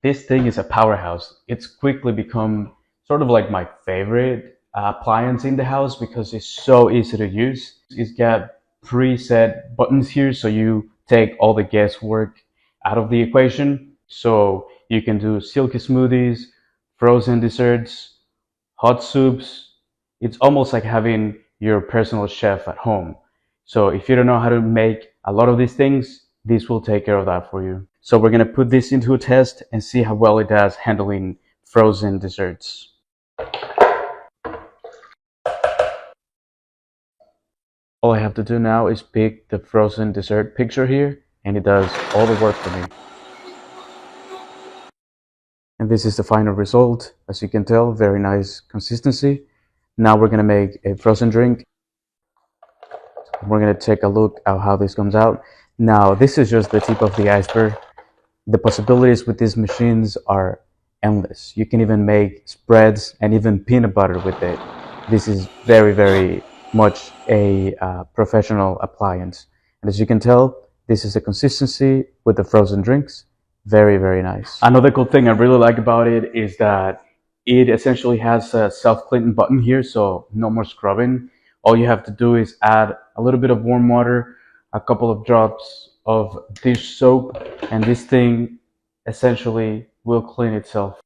This thing is a powerhouse. It's quickly become sort of like my favorite appliance in the house because it's so easy to use. It's got preset buttons here, so you take all the guesswork out of the equation. So you can do silky smoothies, frozen desserts, hot soups. It's almost like having your personal chef at home. So if you don't know how to make a lot of these things, this will take care of that for you. So we're going to put this into a test and see how well it does handling frozen desserts. All I have to do now is pick the frozen dessert picture here, and it does all the work for me. And this is the final result. As you can tell, very nice consistency. Now we're going to make a frozen drink. We're going to take a look at how this comes out. Now, this is just the tip of the iceberg. The possibilities with these machines are endless. You can even make spreads and even peanut butter with it. This is very, very much a professional appliance. And as you can tell, this is the consistency with the frozen drinks. Very, very nice. Another cool thing I really like about it is that it essentially has a self-cleaning button here, so no more scrubbing. All you have to do is add a little bit of warm water, a couple of drops of dish soap, and this thing essentially will clean itself.